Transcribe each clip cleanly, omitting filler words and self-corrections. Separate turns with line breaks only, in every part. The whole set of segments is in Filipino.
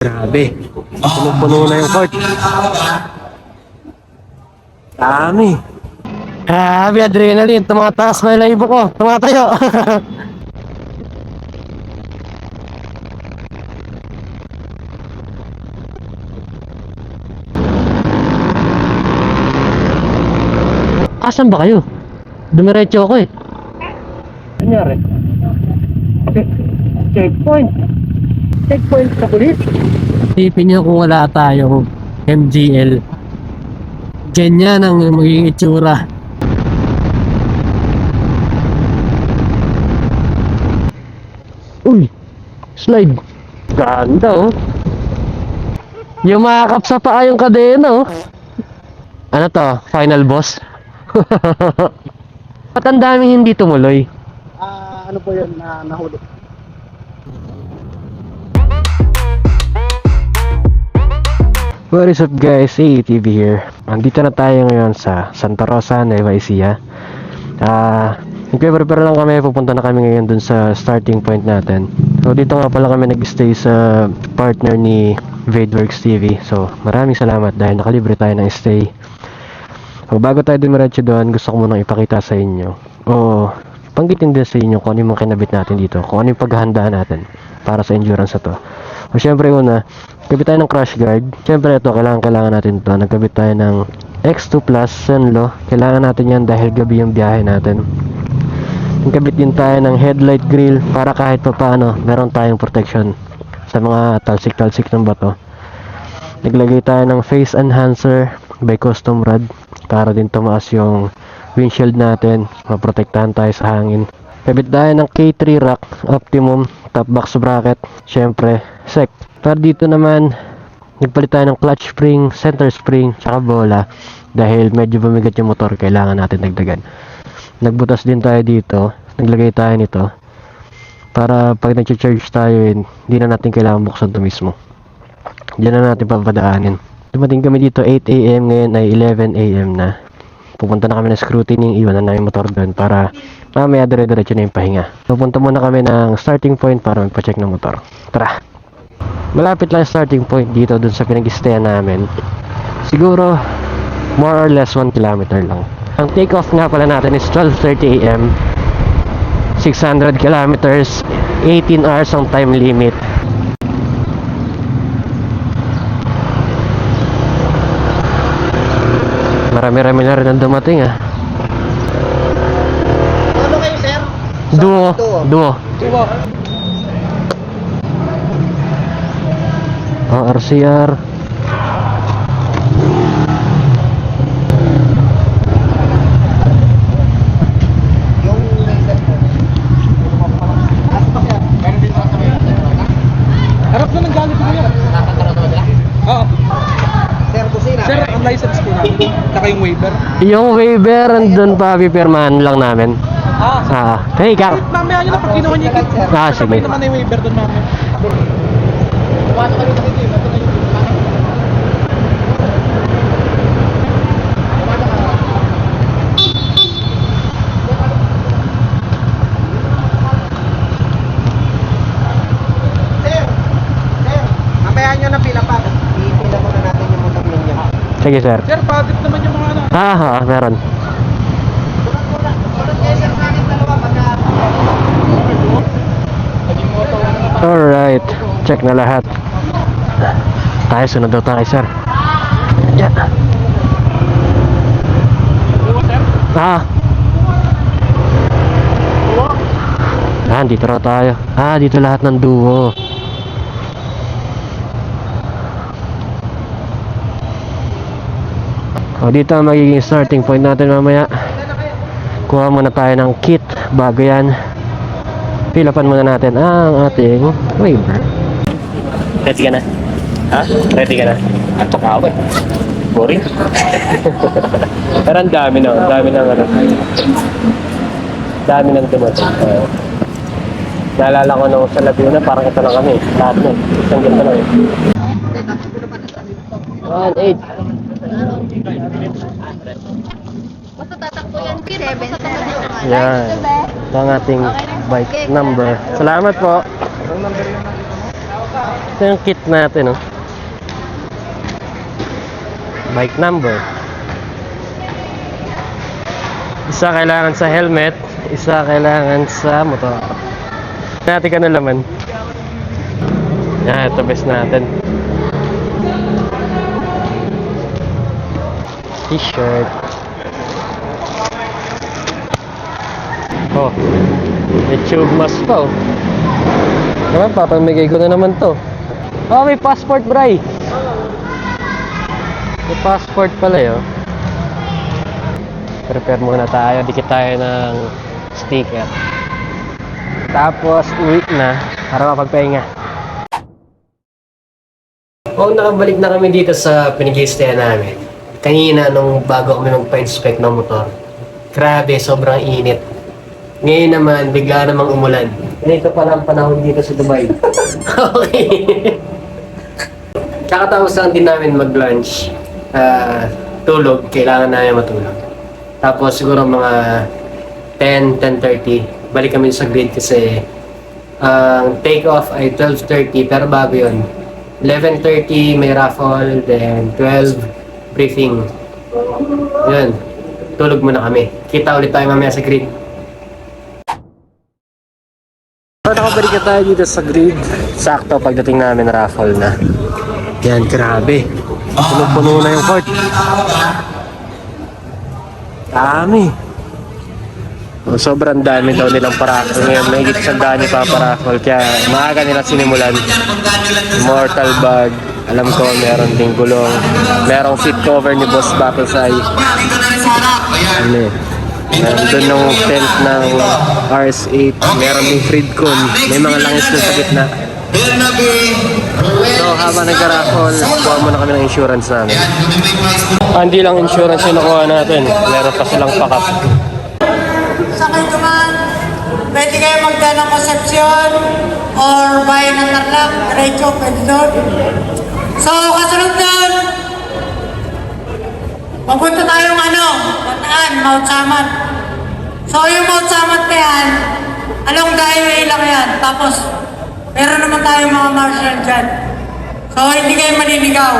Grabe. Punong-puno na yung court. Dami. Grabe, adrenaline. Tumataas na yung live ko. Tumatayo. Asan ba kayo? Dumiretso ako eh. Anyari? Checkpoint. Checkpoint sa pulis. Isipin niyo kung wala tayong MGL. Ganyan ang magiging itsura. Uy! Slide. Ganda oh. Yumakap sa paa yung kadena oh. Ano to? Final boss? Ba't ang daming hindi tumuloy?
Ano po yun na nahuli?
What is up guys? ATV here. Andito na tayo ngayon sa Santa Rosa, Nueva Ecija. Nagpe-prepare lang kami. Pupunta na kami ngayon dun sa starting point natin. So dito nga pala kami nag-stay sa partner ni Vadeworks TV. So maraming salamat dahil nakalibre tayo ng stay. So, bago tayo dumiretso doon, gusto ko munang ipakita sa inyo o panggitin din sa inyo kung ano yung kinabit natin dito, kung ano yung paghahandaan natin para sa endurance na to. So syempre una, nagkabit tayo ng crash guard. Syempre ito, kailangan natin to. Nagkabit tayo ng X2 Plus Senlo. Kailangan natin yan dahil gabi yung biyahe natin. Nagkabit din tayo ng headlight grill para kahit pa paano meron tayong protection sa mga talsik-talsik ng bato. Naglagay tayo ng face enhancer by Custom Rod para din tumaas yung windshield natin, maprotektahan tayo sa hangin. Kabit tayo ng K3 rack optimum top box bracket, syempre sec. Para dito naman nagpalit tayo ng clutch spring, center spring, tsaka bola dahil medyo bumigat yung motor, kailangan natin dagdagan. Nagbutas din tayo dito, naglagay tayo nito para pag nag-charge tayo hindi na natin kailangan buksan to mismo, diyan na natin papadaanin. Dumating kami dito 8 AM, ngayon ay 11 AM na. Pupunta na kami ng scrutiny, iwan na namin motor doon para mamaya dire-diretso na yung pahinga. Pupunta muna kami ng starting point para magpa-check ng motor. Tara! Malapit lang yung starting point dito dun sa pinag-stayan namin. Siguro more or less 1 kilometer lang. Ang take off nga pala natin is 12:30 AM, 600 kilometers, 18 hours ang time limit. Marami-rami na rin ang dumating ah.
Ano kayo, sir?
Duo.
Duo.
Oh, RCR.
Yung laser po.
Harap na ng galit ko yan. Oo.
Sir, kusina.
Sir, ang license ko namin. Saka yung waiver.
Yung waiver andun pa, pipirmahan lang namin. Hey, Kak.
Mamaya nyo na pag kinuha niyo yung kit.
Ah, sige.
Sabay naman na yung waiver doon namin. Paano kami dito? Ito na yung
Sir, mamaya nyo na pila pa. Ipila muna natin yung motor ninyo.
Sige, sir.
Sir, patit naman yung mga ano.
Meron.
Tulad kayo, sir, namin dalawa pagka...
Alright. Check na lahat. Tayo, sunod daw tayo, sir. Yeah. Dito na tayo. Dito lahat ng duo. Dito ang magiging starting point natin mamaya. Kuha muna tayo ng kit bago yan. Pilapan muna natin ang ating waiver. Ready ka na? Ready ka na? Ato ka ako eh. Boring. Pero ang dami na. Dami ng dumating. Naalala ko nung sa Laguna, parang ito lang kami. Lahat nun. Isang ganda lang eh. 1-8.
Basta tatakbo yan, 7.
Yan. Ito ang ating bike number. Salamat po.
Ang number yun.
Ito yung kit natin, oh. Bike number. Isa kailangan sa helmet, isa kailangan sa motor. Natin ka na laman. Yan, ito best natin. T-shirt. Oh, may tube mask pa, oh. Naman, papamigay ko na naman to. Oh, may passport, bray. May passport pala, oh. Prepare muna tayo. Dikit tayo ng sticker. Tapos, uwi na para mapagpahinga. Oh, nakabalik na kami dito sa pinag-i-stayan namin. Kanina, nung bago kami magpa-inspect ng motor. Grabe, sobrang init. Ngayon naman, bigla namang umulan. Ganito pala ang panahon dito sa Dubai. Okay. Kakatapos lang din namin mag-lunch. Tulog, kailangan namin matulog. Tapos siguro mga 10:30, balik kami sa grid kasi ang take off ay 12:30 pero bago yun. 11:30 may raffle, then 12 briefing. Yun, tulog muna kami. Kita ulit tayo mamaya sa grid. So, nakabalik na tayo dito sa grid. Sakto pagdating namin raffle na. Yan, grabe. Puno-puno na yung court. Dami. Oh, sobrang dami daw nilang paraffle ngayon. May higit sa dami pa paraffle. Kaya maaga nilang sinimulan. Mortal bag. Alam ko meron ding gulong. Merong seat cover ni Boss Batosay. Ano eh. Nandun yung tent ng RS8. Meron ding Freedcon. May mga langis dun sa gitna. So habang nagka-raffle, kuha muna kami ng insurance namin. Hindi lang insurance yung nakuha natin. Meron pa silang pakat.
Sa kayo naman, pwede kayo magdala ng Concepcion or bayan ng Tarlac, diretso, pwede doon. So, kasunod doon, mapunta tayong Bataan, Mount Samat. So, yung Mount Samat na yan, along the highway lang yan. Tapos, meron naman tayong mga marshal dyan. So, hindi kayo maliligaw.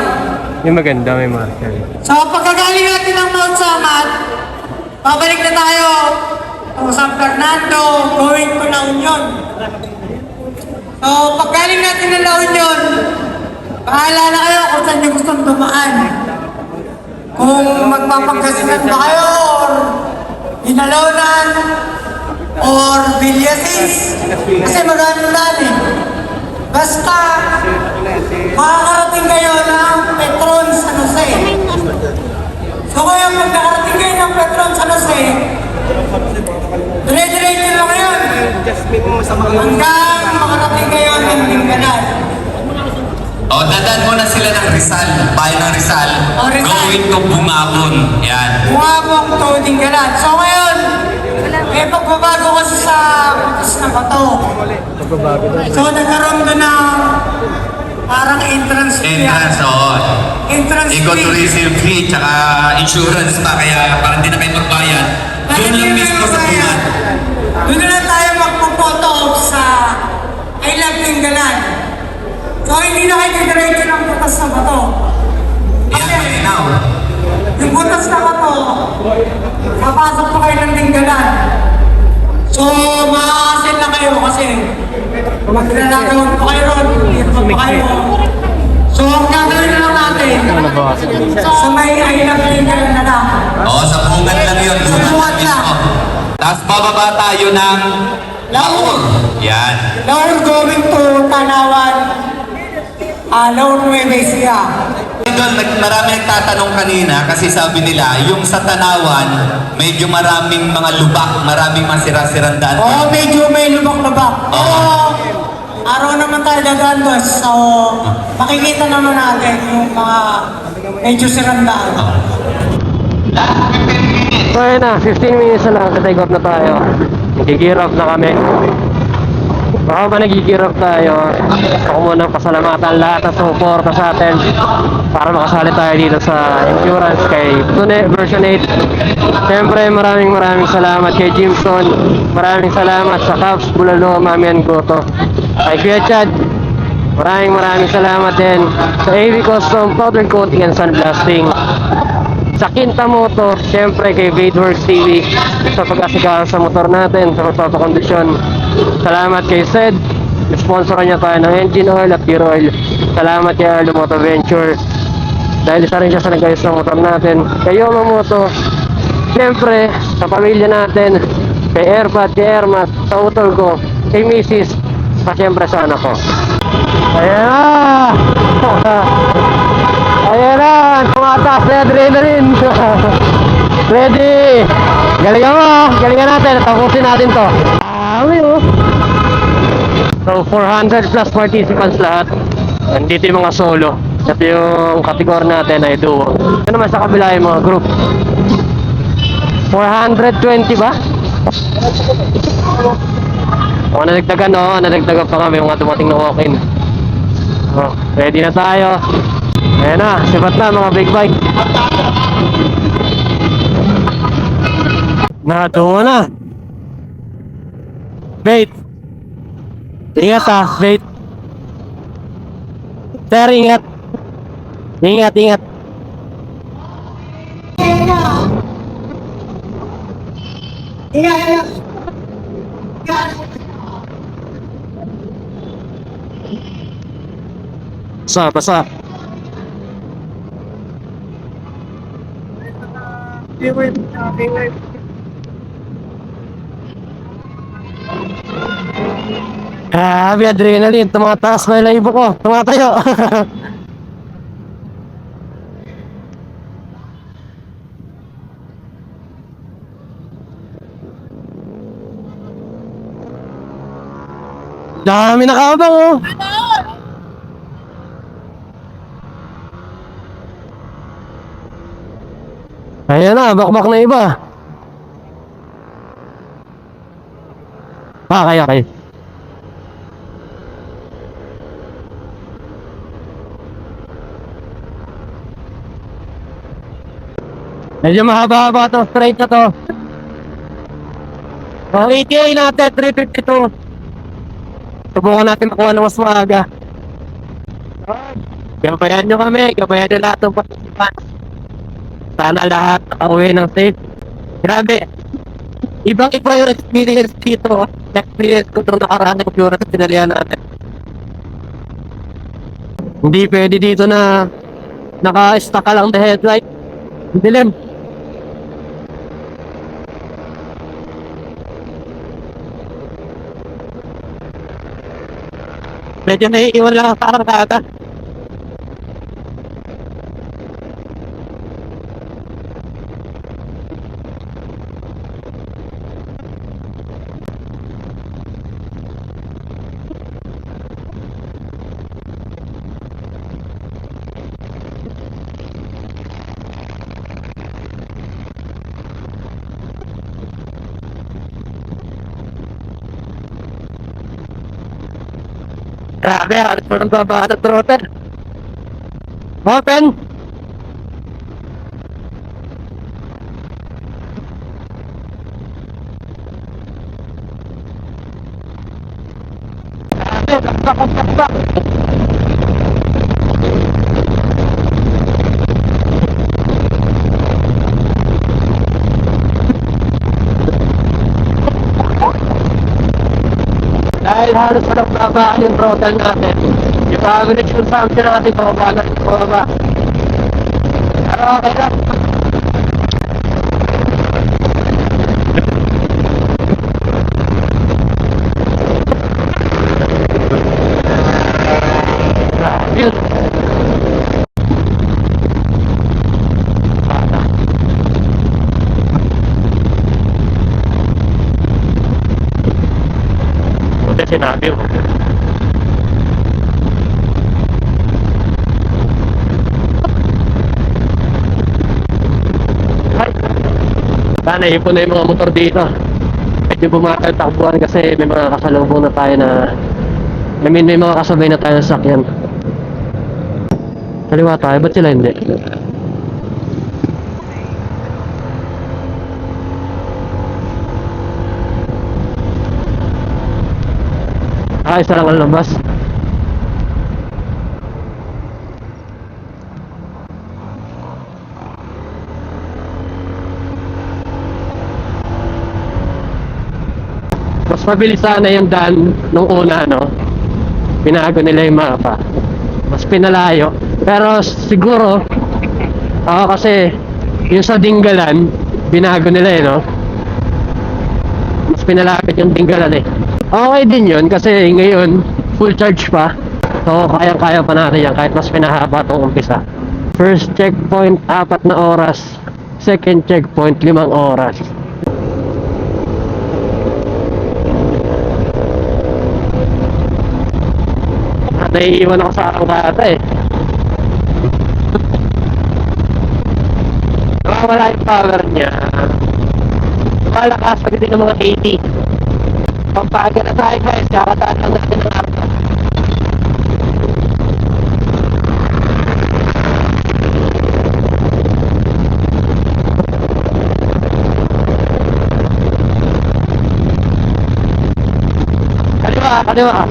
Yung maganda, may marker.
So, pagkagaling natin ng Mount Samat, babalik na tayo sa San Fernando, going to La Union. So, paggaling natin ng La Union, bahala na kayo kung saan nyo gustong dumaan. Kung magpapagkasinan ba kayo, or Hinalonan, or Villasis, kasi magano na eh. Basta, makakarating kayo ng Petron San Jose. So kaya pag nakarating kayo ng Petron San Jose, dire-diretso lang ngayon. Hanggang makarating kayo ng Minganan.
O, dadaan muna sila ng Rizal, bayan ng Rizal.
O, Rizal.
Going to Bungabon. Yan.
Bungabong to Dingalan. So ngayon, may pagbabago kasi sa butas na bato. So nagkaroon doon ng parang entrance fee.
Entrance, oo.
Entrance fee.
Ecotourism fee, tsaka insurance pa, kaya parang di na kayo magbayad. Doon lang mismo sa bulan.
Doon na lang tayo magpo-photo op sa I Love Dingalan. So hindi na kayo diretso ng butas na bato.
Yan, malinaw.
Yung butas na bato, papasok pa kayo ng Dingalan. So, makakasin na kayo kasi maglalagawin pa kayo ron, hirap pa kayo. So, ang gagawin na lang natin, sa may ailang Dingalan na lang.
Oo, sa bungat lang yun.
Sa bungat lang.
Tapos bababa tayo ng Laur. Yan.
Laur going to Tanawan, Laur Nueva Ecija.
Doon, marami nagtatanong kanina kasi sabi nila, yung sa Tanawan, medyo maraming mga lubak, maraming mga sira-sirang daan.
Oo, medyo may lubak-lubak. Pero, araw naman tayo dadaan doon. So, makikita naman natin yung mga medyo sirandaan.
So ayun na, 15 minutes na lang, take off na tayo. Nag-gear off na kami. Baka ba nag-gear off tayo, ako muna pasalamatan lahat na suporta sa atin para makasali tayo dito sa insurance kay Tune version 8. Siyempre maraming salamat kay Jimson, maraming salamat sa Cavs, Bulalo, Mami and Goto, kay Kuya Chad, Maraming salamat din sa AV Custom Powder Coating and Sandblasting, sa Kinta Motor, syempre kay Vadeworks TV sa pag-asikaso sa motor natin, sa pagpapakondisyon. Salamat kay Sed, sponsoran niya tayo ng engine oil at gear oil. Salamat kay Arlo Motor Venture, dahil isa rin siya sa nag-ayos ng motor natin. Kay Yoma Moto, syempre sa pamilya natin, kay Airpad, kay Airmat, sa utol ko, kay Mrs. at syempre sa anak ko. Ayan na! Ayan na! Tumatas na adrenaline! Ready! Galingan mo! Galingan natin! Tapusin natin to! Dami oh! So 400 plus participants lahat. Nandito yung mga solo. At yung kategorya natin ay duo. Ito naman sa kabila yung mga group. 420 ba? O nadagdagan o, nadagdagan pa kami mga dumating na walk-in. Oh, ready na tayo. Ayan na, sibat na mga big bike. Natungo na. Wait. Ingat ha, wait. Sir, ingat. Ingat, ingat. Basa. Grabe, adrenaline. Tumataas na yung laibo ko. Tumatayo. Dami nakabang oh. Ayan na, bakbak na iba. Okay. Medyo mahaba-haba to, straight na to. Ang ETA natin, 352. Subukan natin makuha ng mas maaga. Gabayan nyo kami, gabayan nyo lahat ng participants. Sana lahat nakauwi ng safe. Grabe. Ibang iba yung experience dito. Experience ko itong nakaraan ng computer sa pinalihan natin. Hindi pwede dito na naka-stuck ka lang the headlight. Dilim. Medyo naiiwan lang ang parang kata. Grabe, halos mo nang babaan at throttle. Open! Grabe, laksak. Dahil halos walang babaan yung throttle natin. Yung average consumption natin pababa. Pero okay lang. Yun. Sinabi mo. Ay, sana ipon na yung mga motor dito. Medyo bumatal takbuhan kasi may mga kasalubong na tayo na may mga kasabay na tayo na sakyan. Kaliwa tayo, ba't sila hindi? Isa lang ang labas. mas mabilis sana yung daan nung una, no? Pinago nila yung mapa. Mas pinalayo. Pero siguro, kasi yung sa Dingalan, binago nila eh, no? Mas pinalapit yung Dingalan eh. Okay din yun kasi ngayon, full charge pa. So, kayang-kaya pa natin yan kahit mas pinahaba itong umpisa. First checkpoint, 4 na oras. Second checkpoint, 5 oras. Naiiwan ako sa arangkata eh. Wala yung power niya. Lumalakas pagdating ng mga 80. Pampaga na tayo guys, kakataan lang natin ng arko. Kaliwa.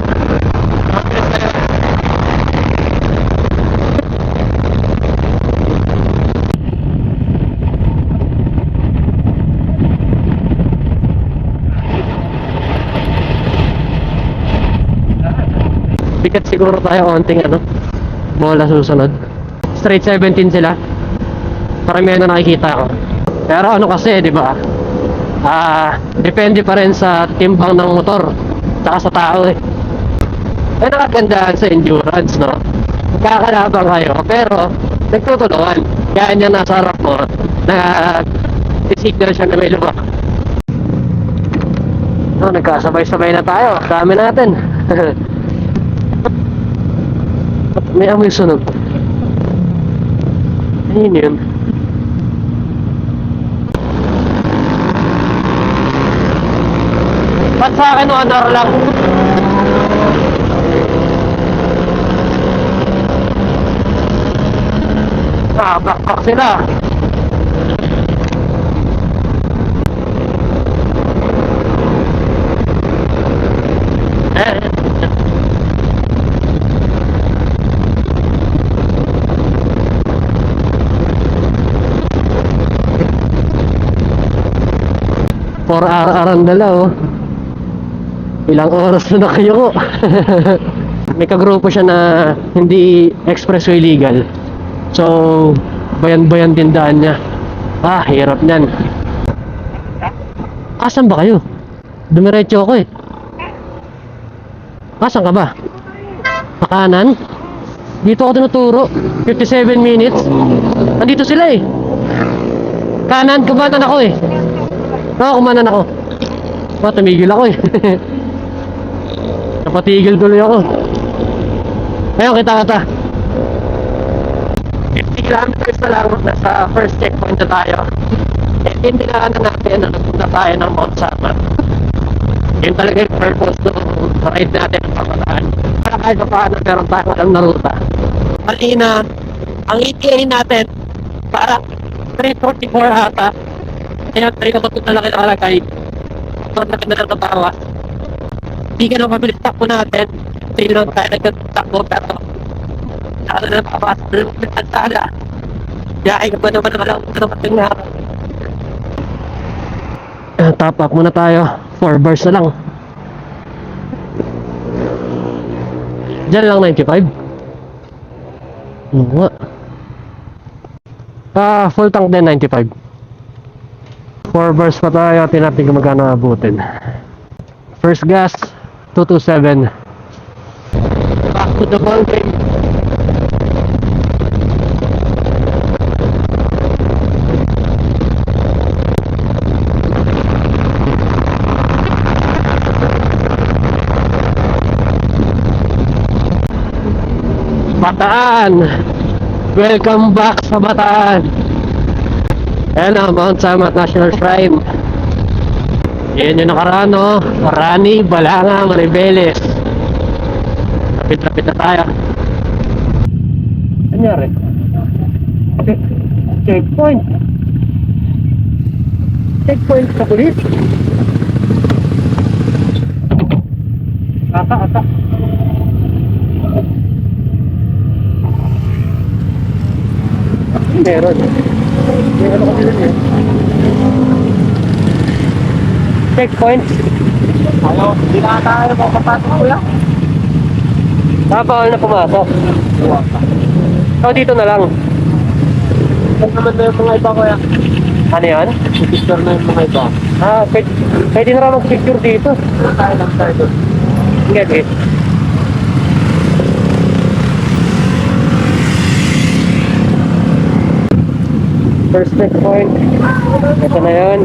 Bigat siguro tayo konting bola susunod. Straight 17 sila. Paramihan na nakikita ko. Pero kasi, di ba? Depende pa rin sa timbang ng motor. Tsaka sa tao eh. Nakagandaan sa endurance, no? Magkakalabang kayo, pero nagtutulungan. Kaya niya nasa harap mo, nag-signal siya na may lubak. Nagkasabay-sabay na tayo. Dami natin. May amoy sunog. Ayun yun. Ba't sa akin honor lang? Backpack sila. For araw-araw dala ilang oras na kayo ko. May kagrupo siya na hindi expressway legal, so bayan-bayan din daan niya. Hirap niyan. Asan ba kayo? Dumiretso ako eh. Asan ka ba? Pakanan? Dito ako tinuturo. 57 minutes. Nandito sila eh. Kanan, kumanan ako eh. Kumanan ako. Tumigil ako eh. Napatigil tuloy ako. Ngayon kita. 50 kilometers na lang. Nasa first checkpoint na tayo. Hindi na natin na nagpunta tayo ng Mount Samat. Yun talaga yung purpose ng ride natin ng pamataan. Para kahit pa paano meron tayo alam na ruta. Malina, ang ETA natin parang 3:44 ata. Kaya 3:42 na lang nakalagay. Ito na pinagkatawa. Hindi ka na mabilis takbo natin. Hindi lang tayo nagtatakbo pero nakala na napapasok na naman ang tala. Yaay ka ba naman ang alam na matingnan. Top up muna tayo. 4 bars na lang. Diyan lang 95. Nga. Full tank din 95. 4 bars pa tayo. Tinatin kung magkano abutin. First gas 227. Back to the ball game. Bataan! Welcome back sa Bataan! Ayan o, Mount Samat National Shrine. Yan yung nakaraan o. Marani, Balanga, Maribeles. Lapit-lapit na tayo. Anyari? Checkpoint. Checkpoint sa pulis. Ata. Meron. Meron ako din eh. Checkpoint.
Ayaw, hindi na tayo makapasok kuya.
Bawal na pumasok. O, dito na lang.
Huwag naman na yung mga iba kuya.
Ano yan?
Picture na yung mga iba.
Pwede na raw mag-picture dito.
Tayo lang tayo doon.
Hindi. First checkpoint. Ito na yun.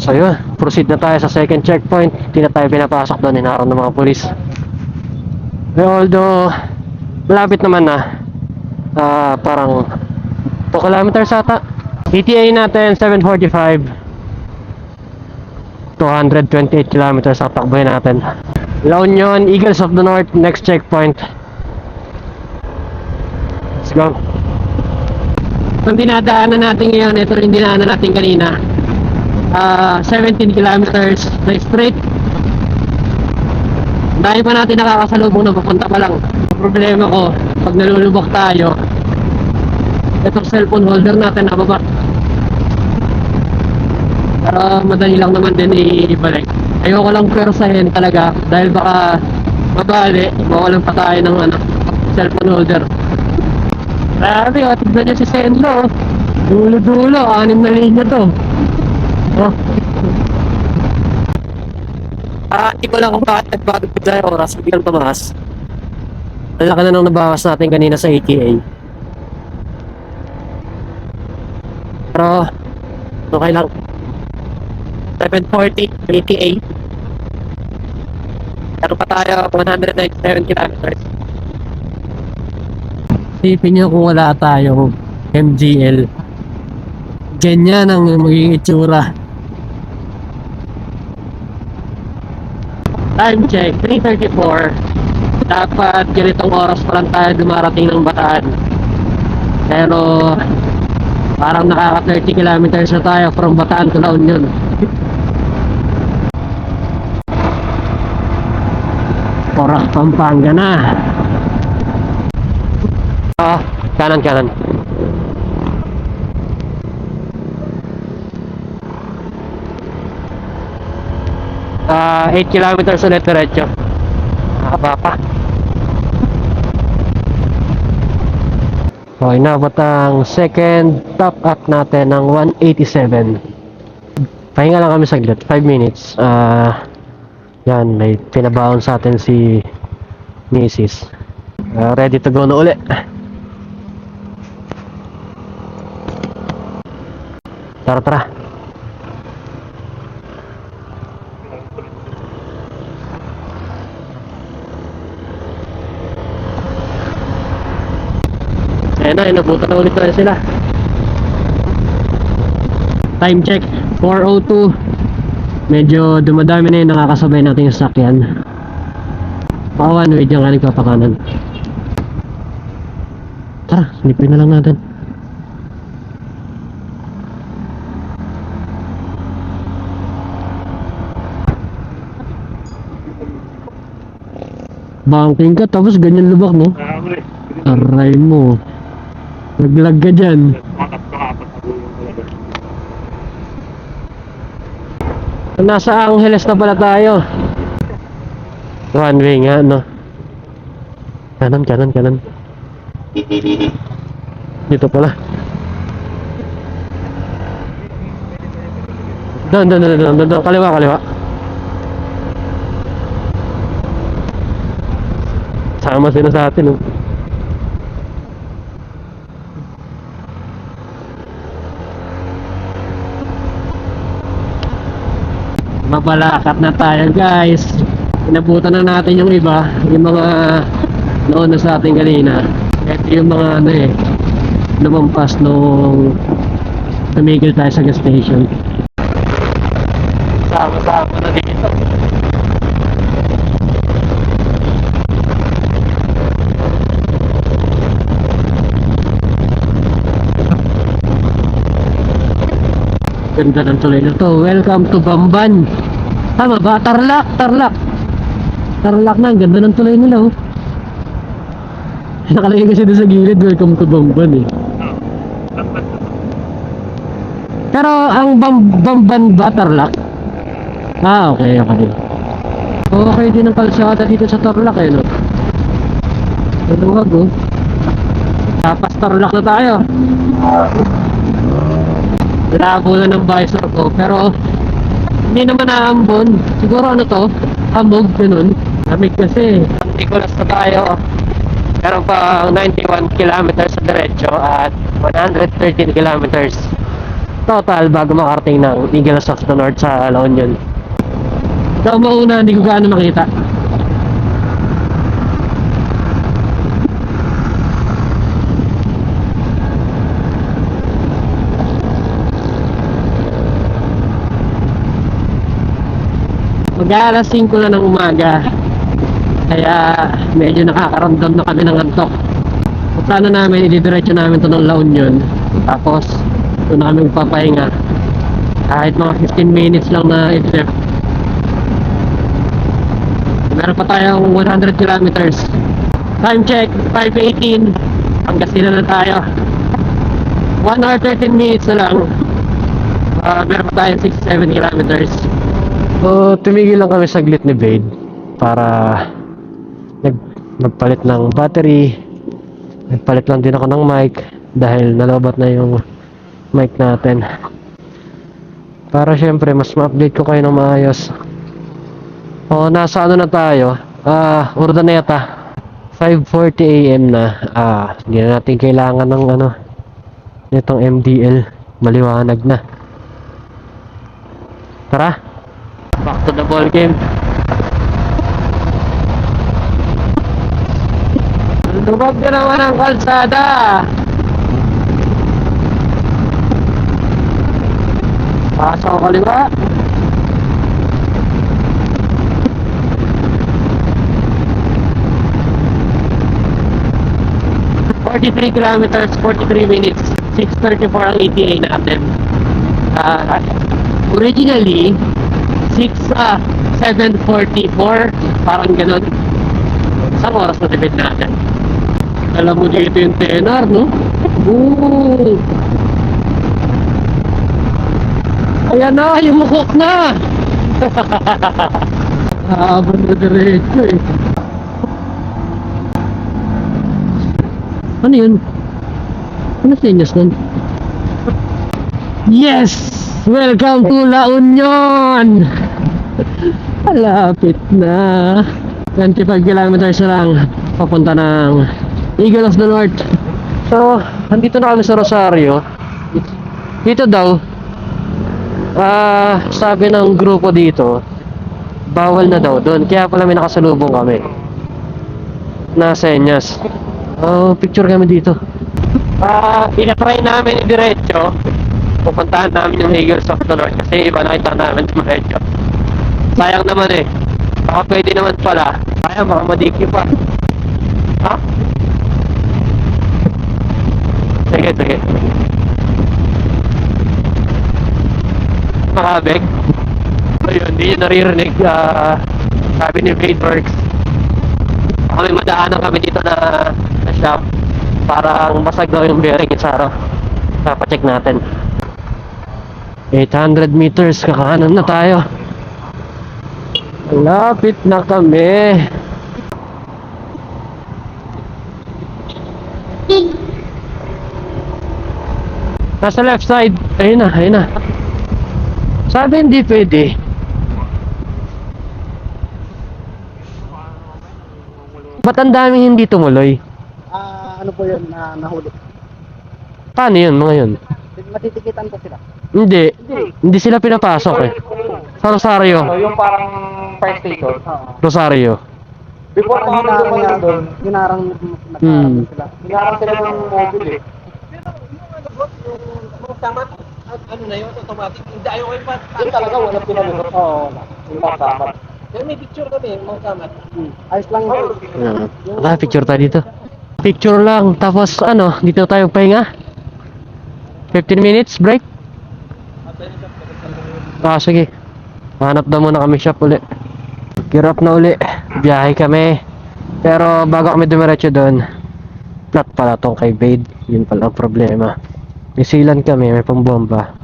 So yun, proceed na tayo sa second checkpoint. Hindi na tayo pinapasok doon, inaaraw ng mga pulis. Although, malapit naman na. Parang 2 kilometers ata. ETA natin 7:45. 228 kilometers ang takboy natin. La Union, Eagles of the North, next checkpoint. Let's go. Kung dinadaanan natin ngayon, ito rin dinaanan natin kanina. 17 kilometers na straight. Dahil pa natin nakakasalubong na papunta pa lang. Problema ko, pag nalulubak tayo, itong cellphone holder natin nababa. Pero madali lang naman din ibalik. Ayoko lang persahin talaga dahil baka mabali, mawalan pa tayo ng cellphone holder. Grabe, tignan niyo si Sendo. Dulo-dulo, 6 na linya to. Oh. Hindi ko lang kung bakit nagbago bigla yung oras, biglang tumaas. Ang laki na nang nabawas natin kanina sa ETA. Pero, okay lang. 740 ETA. Pero pa tayo 197 kilometers. Isipin nyo kung wala tayong MGL. Ganyan ang magiging itsura. Time check, 3:34. Dapat ganitong oras pa lang tayo dumarating ng Bataan. Pero parang nakaka 30 kilometers na tayo from Bataan to La Union. Porac, Pampanga na. Kanan. 8 kilometers ulit diretso. Haba pa. So, inabot ang second top up natin ng 187. Pahinga lang kami saglit, 5 minutes. Yan, may pinabaon sa atin si Mrs. Ready to go na uli. Tara. Ayan na, inabutan na ulit na sila. Time check, 4:02. Medyo dumadami na yung nakakasabay natin yung sakyan. Pawan, wait yung kanig papakanan. Tara, slipin na lang natin. Banking ka, tapos ganyan lubak, no? Aray mo. Naglag ka dyan. Nasa Angeles na pala tayo. One way nga, no? Kanan. Dito pala. Doon. Kaliwa. Sama sila sa atin, no? Mapalakat na tayo, guys. Inabutan na natin yung iba, yung mga noon na sa atin kanina. Ito yung mga lumampas nung tumigil tayo sa gas station. Sama-sama na dito. Ganda ng tuloy na to. Welcome to Bamban. Tama ba? Tarlac, Tarlac. Tarlac na, ang ganda ng tulay nila oh. Nakalagay kasi doon sa gilid, welcome to Bamban eh. Pero ang Bamban ba Tarlac? Ah, okay, okay. Okay din ang kalsada dito sa Tarlac eh, no? Maluwag oh. Tapos Tarlac na tayo. Labo na ng visor ko, pero hindi naman naambon. Siguro ano to? Hamog, ganun. Lamig kasi. Nicolas na tayo. Meron pa 91 kilometers sa diretso at 113 kilometers total bago makarating ng Eagles of the North sa La Union. Ikaw mauna, hindi ko gaano makita. Mag-aalas 5 na ng umaga. Kaya medyo nakakaramdam na kami ng antok. Plano namin, ididiretso namin to ng La Union. Tapos, doon na kami magpapahinga. Kahit mga 15 minutes lang na i-trip. Meron pa tayong 100 kilometers. Time check, 5:18. Pangasinan na tayo. 1 hour 13 minutes na lang. Meron pa tayong 67 kilometers. So, tumigil lang kami saglit ni Vade para magpalit ng battery. Nagpalit lang din ako ng mic dahil nalobat na yung mic natin. Para syempre mas ma-update ko kayo ng maayos. O, nasa ano na tayo? Urdaneta. 5:40 AM na. Hindi na natin kailangan ng ano nitong MDL. Maliwanag na. Tara! Back to the ball game. Lubog na naman ang kalsada. Pasok ko kaliwa. ...43 kilometers, 43 minutes, 6:34 ang ETA natin. Originally 7:44, parang ganun. Isang oras na tipid natin. Alam mo dito yung tenor, no? Ooh. Ayan na, yung mukok na! Habang na diretso eh. Ano yun? Ano senyas nun? Yes! Welcome to La Union! Malapit na. 25 kilometers na lang papunta ng Eagle of the North. So, nandito na kami sa Rosario. Dito daw, sabi ng grupo dito, bawal na daw doon. Kaya pala may nakasalubong kami na senyas. Picture kami dito. Pinatry namin diretso. Pupuntahan namin yung Eagles of the North kasi iba nakita namin diretso. Sayang naman eh. Baka pwede naman pala. Kaya baka madiki pa. Ha? Sige, sige. Makabeg. So yun, hindi nyo naririnig. Sabi ni Vadeworks. Baka may madaanan kami dito na shop. Parang basag daw yung bearing sa araw. Papacheck natin. 800 meters, kakanan na tayo. Lapit na kami. Nasa left side. Ayun na, ayun na. Sabi hindi pwede. Ba't ang daming hindi tumuloy?
Ano po yun na nahuli?
Paano yun mga yun?
Matitikitan ko sila.
Hindi. Hindi sila pinapasok eh. Sa Rosario.
Yung parang fire station.
Rosario.
Before
Parang
kami dumating doon,
hinarang sila.
hinarang sila ng mobile eh.
Ano na yun, automatic. Hindi ayaw kayo pa.
Yun talaga, walang pinalunod. Oo. Yung mga kamat.
Pero may picture kami, mga kamat. Ayos lang.
Picture tayo dito. Picture lang. Tapos ano, dito tayo pahinga. 15 minutes break. Sige. Hanap daw muna kami shop uli. Gear up na uli. Biyahe kami. Pero bago kami dumiretso doon, flat pala tong kay Vade. Yun pala ang problema. May sealant kami, may pambomba.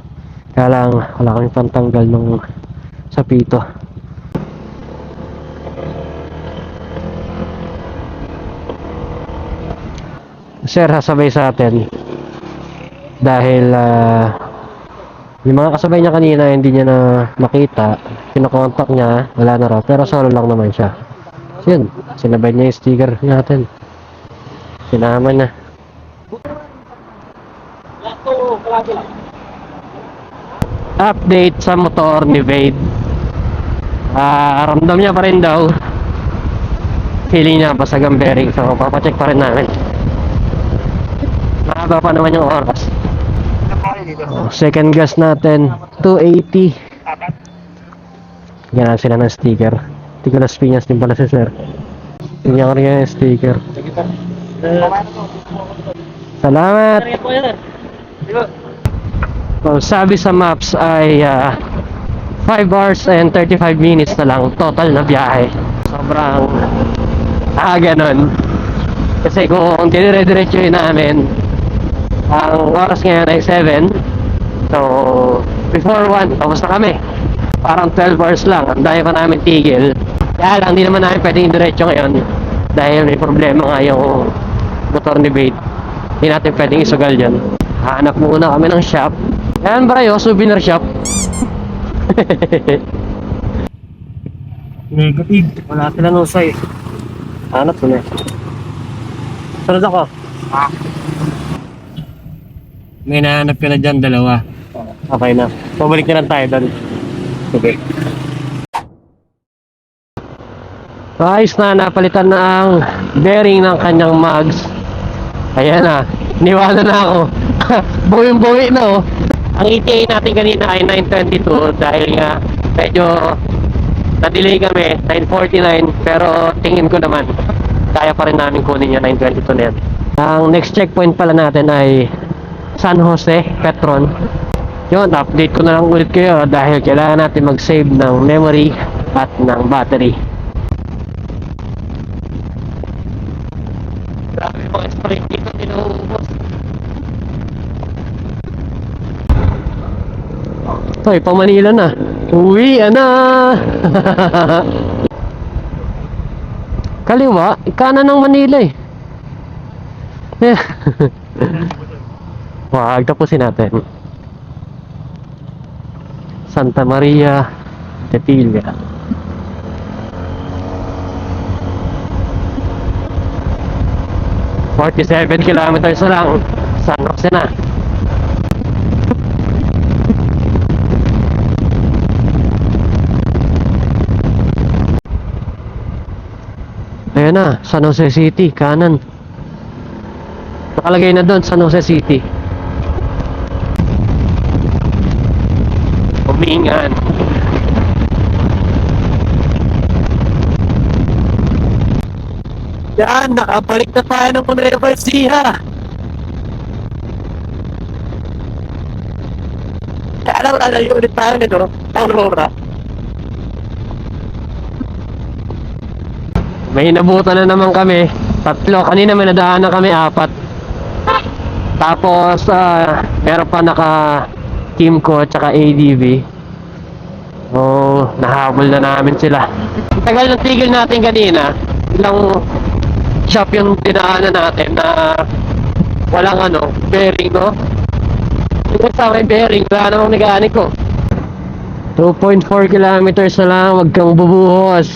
Kaya lang, wala kami pantanggal nung sapito. Sir, sasabay sa atin. Dahil, yung mga kasabay niya kanina, hindi niya na nakita. Pinakontak niya, wala na raw. Pero solo lang naman siya. So yun, sinabay niya yung sticker natin. Sinama na. Update sa motor ni Vade. Ramdam niya pa rin daw. Feeling niya basag ang bearing. So papacheck pa rin namin. Mahaba pa naman yung oras. Second gas natin 280. Ganyan sila ng sticker. Tikulas pinyas din pala si sir. Tingnan ko rin yung sticker. Salamat. So, sabi sa maps ay 5 hours and 35 minutes na lang total na biyahe. Sobrang ganun. Kasi kung dire-diretsuhin namin, ang oras ngayon ay 7. So before 1 tapos na kami. Parang 12 hours lang. Ang dami pa namin tigil. Kaya lang, hindi naman namin pwedeng diretso ngayon dahil may problema nga yung motor ni Vade. Hindi natin pwedeng isugal yan. Hanap muna kami ng shop. Ayan ba kayo? Souvenir shop. Negative. Wala silang usay. Hanap ko na. Sunod ako. May nahanap ka na dyan, dalawa. Okay na. Pabalik na lang tayo doon. Okay. Ayos na, napalitan na ang bearing ng kanyang mags. Ayan na, niwala na ako. Buwing-buwi na oh. Ang ETA natin kanina ay 9:22 dahil nga medyo na-delay kami, 9:49. Pero tingin ko naman, kaya pa rin namin kunin yung 9:22 na yan. Ang next checkpoint pala natin ay San Jose, Petron. Yun, update ko na lang ulit kayo dahil kailangan natin mag-save ng memory at ng battery. Grabe mga spray dito, tinuubos. Hoy, pa Manila na. Uwi na. Kaliwa, kanan ng Manila eh. Wag, tapusin natin. Santa Maria, Tetilla. $47 kilometers na lang. San Jose na. Ayan na, San Jose City, kanan. Nakalagay na doon, San Jose City. Humingan. Yan, nakabalik na tayo ng Nueva Ecija. Kaya lang, lalayo ulit tayo nito, Aurora. May nabutan na naman kami. 3. Kanina may nadaanan kami 4. Tapos, meron pa naka Kimco at saka ADV. Oh, nahabol na namin sila. Ang tagal ng tigil natin kanina. Ilang shop yung dinaanan natin na walang bearing, no? Yung sa may bearing, wala namang nag-aanik ko. 2.4 kilometers na lang, wag kang bubuhos.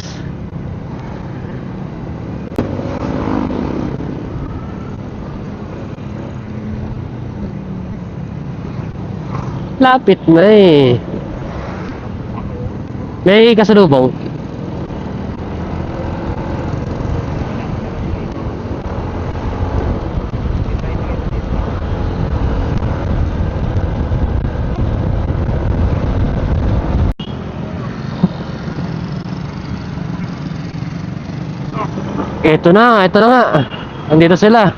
Lapit na eh. May kasalubong. Ito na nga. Andito sila.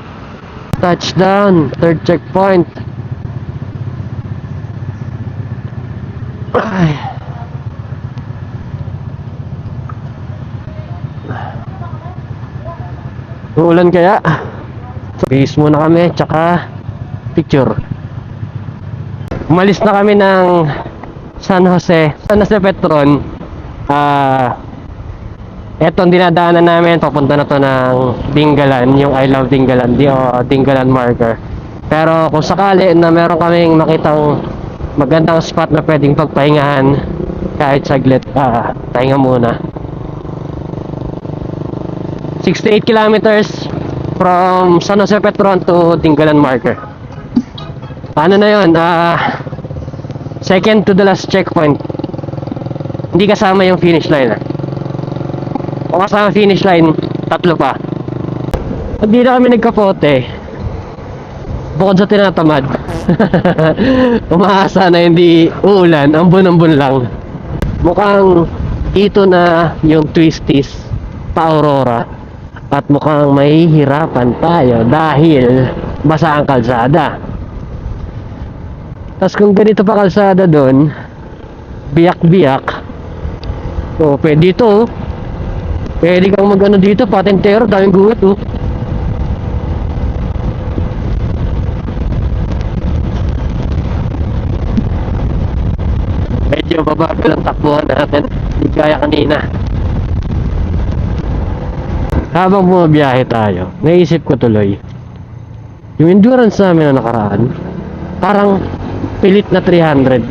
Touchdown, 3rd checkpoint. Ay. Umuulan kaya? Bihis muna kami, tsaka picture. Umalis na kami ng San Jose Petron. Eto ang dinadaanan namin, papunta na to ng Dingalan, yung I Love Dingalan, Dingalan marker. Pero kung sakali na meron kaming makitang magandang spot na pwedeng pagpahingahan kahit saglit, pahinga muna. 68 kilometers from San Jose Petron to Dingalan marker. Ano na yun? Second to the last checkpoint. Hindi kasama yung finish line. Kung kasama finish line, 3 pa. Pag di na kami nagkapote, bukod sa tinatamad, umaasa na hindi uulan, ambon-ambon lang. Mukhang ito na yung twisties pa Aurora, at mukhang mahihirapan tayo dahil basa ang kalsada. Tapos kung ganito pa kalsada doon, biyak-biyak, so pwede ito. Pwede kang mag-ano dito, patentero, daming guhit oh. Medyo babagal ang takbuhan natin, hindi kaya kanina. Habang bumabiyahe tayo, naisip ko tuloy, yung endurance namin na nakaraan, parang pilit na 300.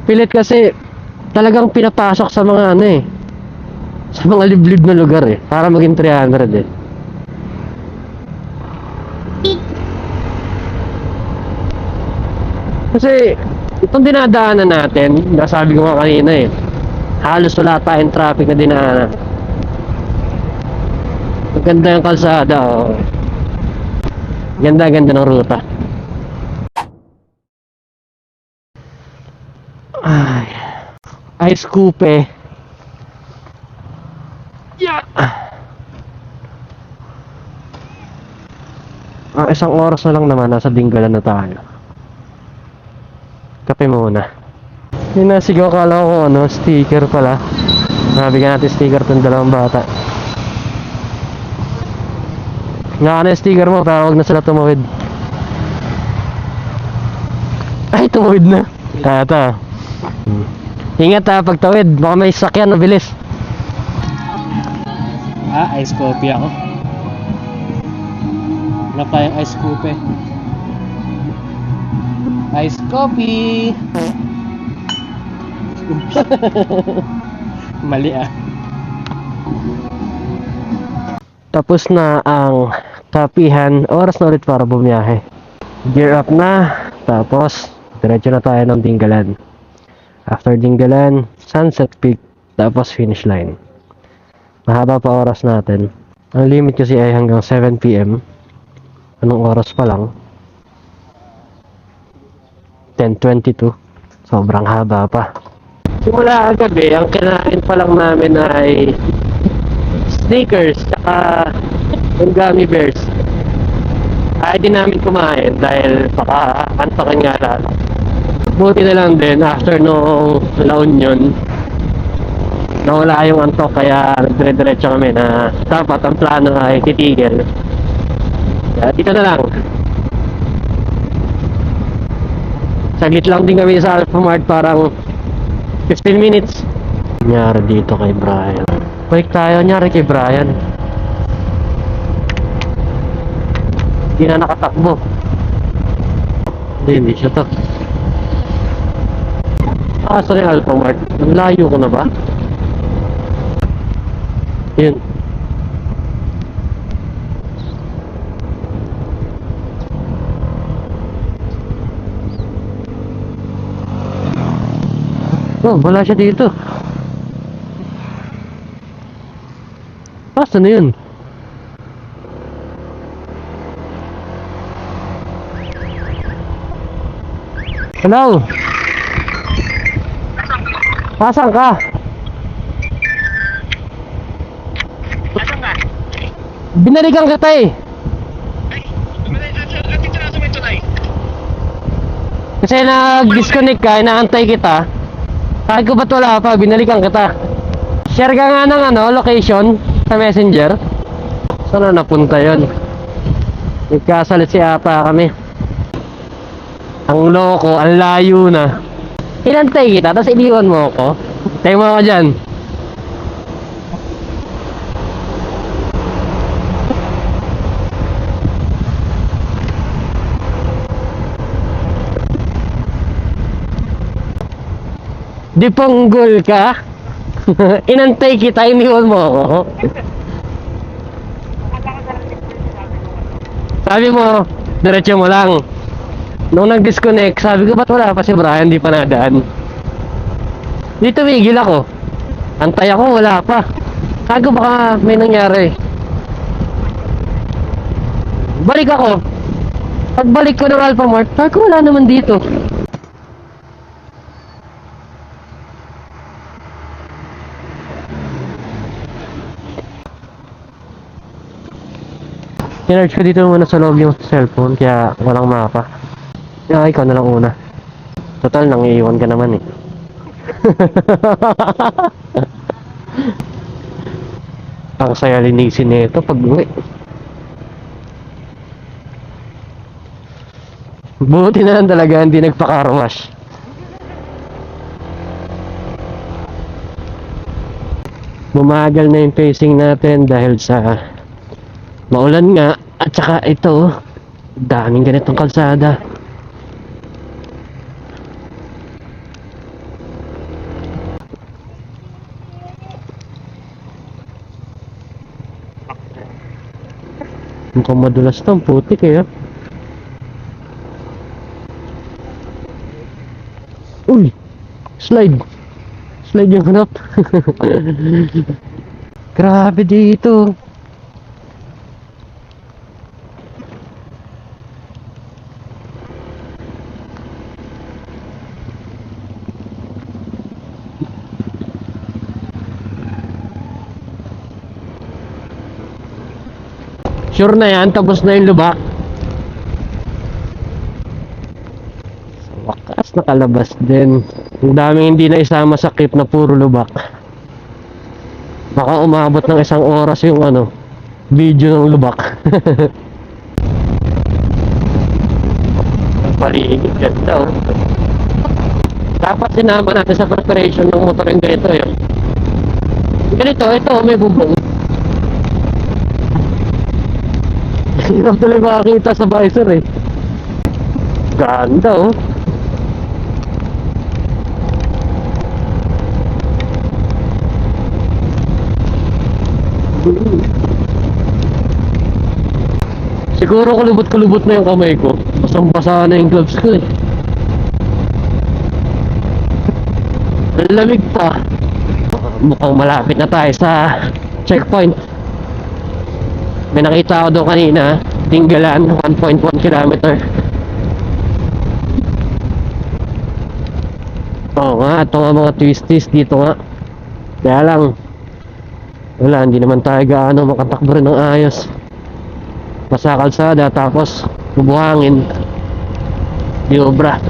Pilit kasi talagang pinapasok sa mga ano sa mga liblib na lugar para maging 300 Kasi itong dinadaanan natin, nasabi ko nga kanina halos wala tayong traffic na dinaanan. Maganda yung kalsada Ganda-ganda ng ruta. Ay, Ice Coupe. Yeah. Isang oras na lang naman, nasa Dingalan na tayo. Kape muna. Yung nasigaw, kala ko sticker pala. Nabigyan natin sticker tong dalawang bata. Nga na yung sticker mo, pero huwag na sila tumawid. Ay, tumawid na. Ito. Ingat pagtawid, baka may sakyan na bilis. Ice coffee ako. Wala tayong ice coffee. Ice coffee. Mali Tapos na ang kapihan, oras na ulit para bumiyahe. Gear up na, tapos diretso na tayo ng Dingalan. After Dingalan, Sunset Peak, tapos finish line. Mahaba pa oras natin. Ang limit kasi ay hanggang 7 PM. Anong oras pa lang? 10:22. Sobrang haba pa. Simula gabi, ang kinain pa lang namin ay Snickers, saka yung gummy bears. Ay di namin kumain dahil baka antokin nga lalo. Buti na lang din after nung La Union, nawala yung antok, kaya dire-diretso kami na dapat ang plano ay titigil. Kaya dito na lang. Saglit lang din kami sa Alphamart, parang 15 minutes. Nyari dito kay Brian. Balik tayo, nyari kay Brian. Hindi na nakatakbo. Hindi siya to. Saan yung Alphamart? Layo ko na ba? Yun. Oh, wala siya dito. Saan na yun? Hello? Nasaan ka? Binalikan kita Kasi nag-disconnect ka, inaantay kita. Sabi ko ba't wala pa, binalikan kita. Share ka nga ng location Sa messenger? Saan na napunta yon? Nagkasalit si ata kami. Ang loko, ang layo na. Inantay kita, tapos iniwan mo ako. Tayo mo ako dyan. Di panggol ka? Inantay kita, iniwan mo ako. Sabi mo, diretso mo lang. Nung nag-disconnect, sabi ko, ba't wala pa si Brian, di pa nadaan? Dito tumigil ako. Antay ako, wala pa. Sabi ko, baka may nangyari. Balik ako. Pagbalik ko ng Alphamart, sabi ko, wala naman dito. Sinerge ko dito muna sa loob yung cellphone, kaya walang mapa. Ikaw na lang una. Total, nangiiwan ka naman eh. Ang saya linisin nito pag uwi. Buti na lang talaga hindi nagpa-carwash. Bumagal na yung pacing natin dahil sa maulan nga. At saka ito, daming ganitong kalsada. Mukhang madulas to, ang putik eh. Uy! Slide! Slide yung hanap. Grabe dito. Sure na yan, tapos na yung lubak. Sa wakas, nakalabas din. Ang daming hindi na isama sa clip na puro lubak. Baka umabot ng 1 oras yung video ng lubak. Paligid ganda oh. Dapat sinama natin sa preparation ng motor yung ganito yun. Ganito, ito may bubong. Hirap tuloy makakita sa visor eh. Ganda oh. Siguro kulubot na yung kamay ko. Basang-basa na yung gloves ko eh. Ang lamig pa. Mukhang malapit na tayo sa checkpoint. May nakita ako doon kanina, Tinggalan, 1.1 kilometer. Oo nga, ito nga mga twisties dito nga. Kaya lang, wala, hindi naman tayo gaano makatakbo rin ng ayos. Basta kalsada, tapos bubuhangin. Di obra.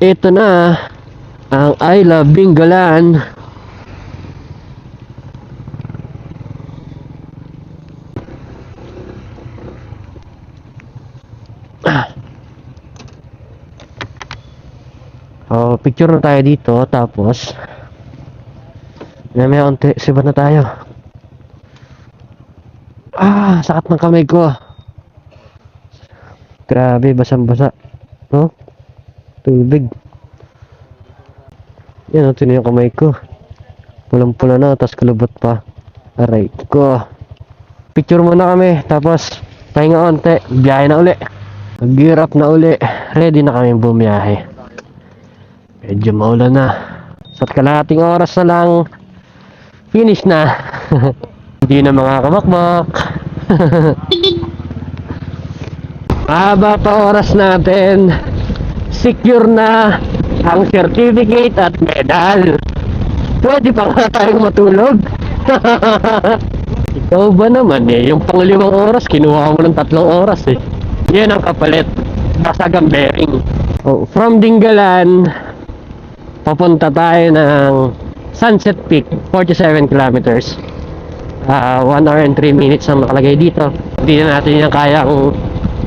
Ito na, ang I Love Bingalan. Picture na tayo dito, tapos may onti, sibat na tayo. Sakit ng kamay ko. Grabe, basang-basa. No? Tubig. Yan, ito na yung kamay ko. Pulang-pula na, tapos kulubot pa. Aray ko. Picture muna kami, tapos pahinga onti, biyahe na uli. Gear up na uli. Ready na kami bumiyahe. Medyo maulan na. Sa kalahating oras na lang, finish na. Hindi na mga kamakmak. Mahaba pa oras natin. Secure na ang certificate at medal. Pwede pa nga tayong matulog. Ikaw ba naman eh, yung pang 5 oras, kinuha mo ng 3 oras eh. Yan ang kapalit. Basag ang bearing. From Dingalan, papunta tayo ng Sunset Peak, 47 kilometers. 1 hour and 3 minutes ang nakalagay dito. Hindi na natin yung kayang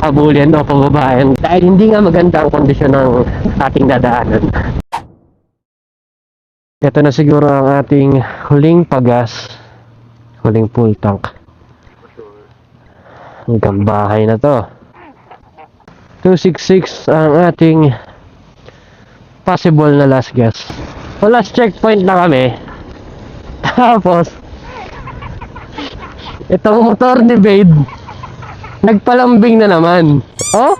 habulin o pababain dahil hindi nga maganda ang kondisyon ng ating dadaanan. Ito na siguro ang ating huling pagas, huling full tank. Hanggang bahay na to. 266 ang ating possible na last gas. So last checkpoint na kami. Tapos itong motor ni Bade nagpalambing na naman. Oh?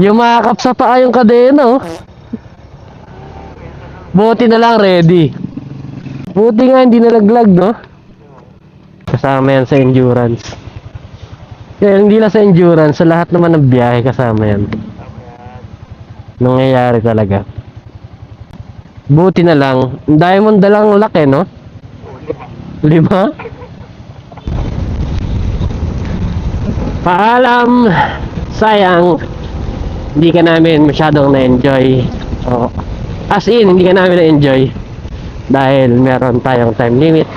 Yumakap sa paa yung kadena, oh. Buti na lang ready. Buti nga hindi nalaglag, no? Kasama yan sa endurance. Kaya hindi lang sa endurance, sa lahat naman ng biyahe kasama yan. Nangyayari talaga. Buti na lang. Diamond dalang laki, no? 5? Paalam! Sayang. Hindi ka namin masyadong na-enjoy. Oo. As in, hindi ka namin na-enjoy. Dahil meron tayong time limit.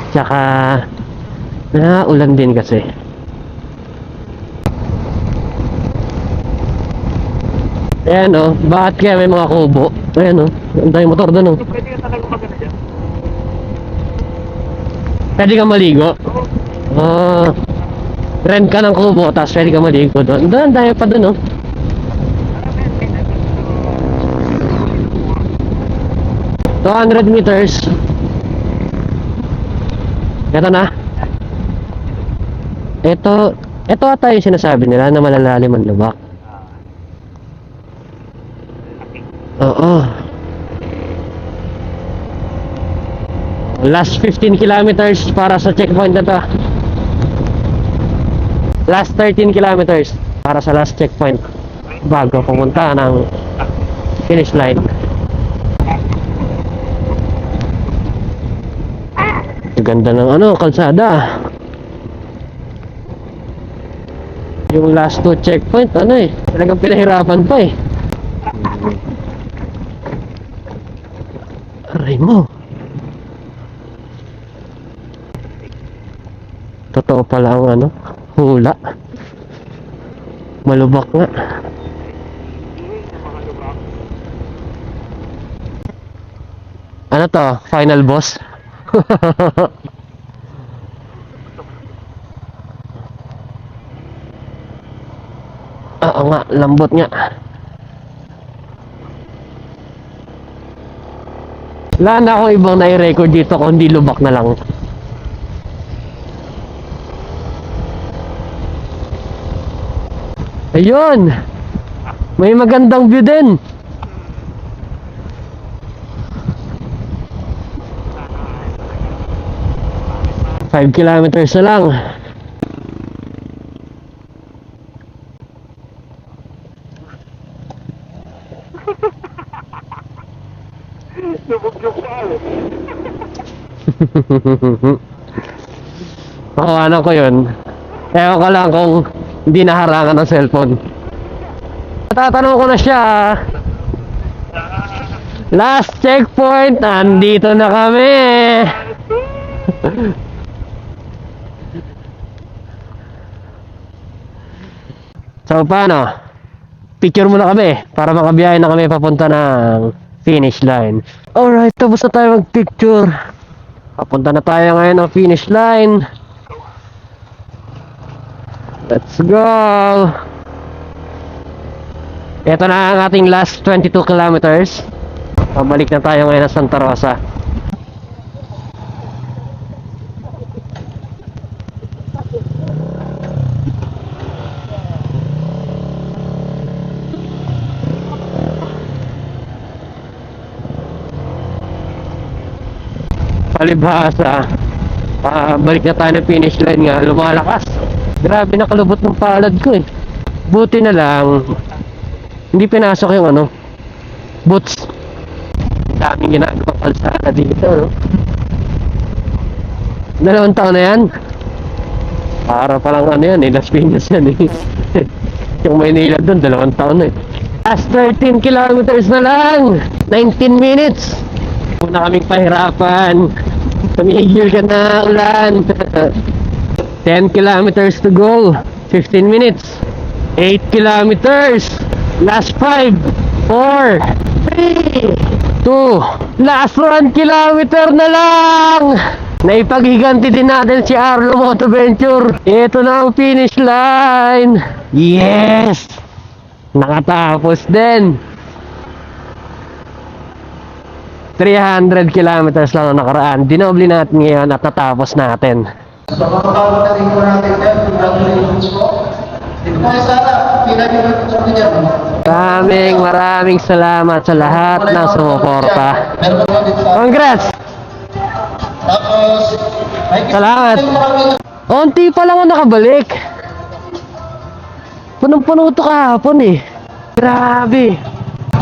Tsaka, ulan din kasi. Ayan o, bakit kaya may mga kubo? Ayan o, ang daming motor doon o. Pwede ka maligo? Rent ka ng kubo, tapos pwede ka maligo doon. Doon, dahil pa doon o. Oh. 200 meters. Ito na. Ito ata yung sinasabi nila na malalalim ang lubak. Oo. Last 15 kilometers para sa checkpoint na to. Last 13 kilometers para sa last checkpoint bago pumunta ng finish line. Ganda ng kalsada. Yung last 2 checkpoint, talagang pinahirapan pa eh. Aray mo. Totoo pala ang hula. Malubak nga. Ano to? Final boss? Oo nga, lambot nga. Wala na akong ibang nai-record dito kundi lubak na lang. Ayun! May magandang view din. Five kilometers na lang. Ano ko yun? Ewan ko lang kung hindi naharangan ng cellphone. Tatanong ko na siya. Last checkpoint, andito na kami. So paano? Picture muna kami para makabiyahe na kami papunta ng finish line. Alright, tapos na tayo mag-picture. Papunta na tayo ngayon ng finish line. Let's go! Ito na ang ating last 22 kilometers. Pabalik na tayo ngayon ng Santa Rosa. Palibhasa, balik na tayo ng finish line nga, lumalakas. Grabe, nakalubot ng palad ko eh. Buti na lang hindi pinasok yung boots. Daming ginagawa kalsada dito, no? 2 taon na yan. Para palang yan eh, Las Piñas yan eh. Yung Maynila doon, 2 taon na eh. Last 13 kilometers na lang, 19 minutes. Muna kaming pahirapan. Tumigil ka na, ulan. 10 kilometers to go. 15 minutes. 8 kilometers. Last 5. 4. 3. 2. Last 1 kilometer na lang. Naipaghiganti din natin si Arlo Motoventure. Ito na ang finish line. Yes! Nakatapos din. 300 kilometers lang ang nakaraan. Dinoble natin ngayon at natapos natin.
So mga kapatid po natin yan, congratulations po. Dito po sana, pinag-ibig po niya.
Maraming salamat sa lahat ng sumuporta.
Meron po dito sa...
Congrats!
Tapos,
Salamat! Unti pa lang ako nakabalik. Punong-puno ito kahapon eh. Grabe.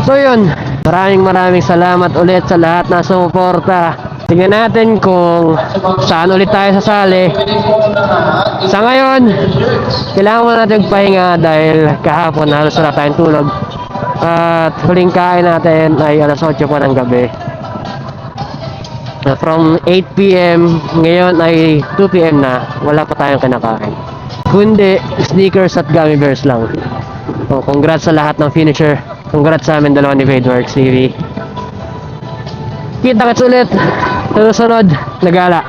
So yun, maraming salamat ulit sa lahat na sumuporta. Tingnan natin kung saan ulit tayo sasali. Sa ngayon, kailangan mo natin pahinga dahil kahapon halos wala tayong tulog. At huling kain natin ay alas 8 pa ng gabi. From 8 PM, ngayon ay 2 PM na, wala pa tayong kinakain. Kundi, sneakers at gummy bears lang. So, congrats sa lahat ng finisher. Congrats sa amin dalawa ni Vadeworks TV. Kita-kits ulit sa susunod na gala.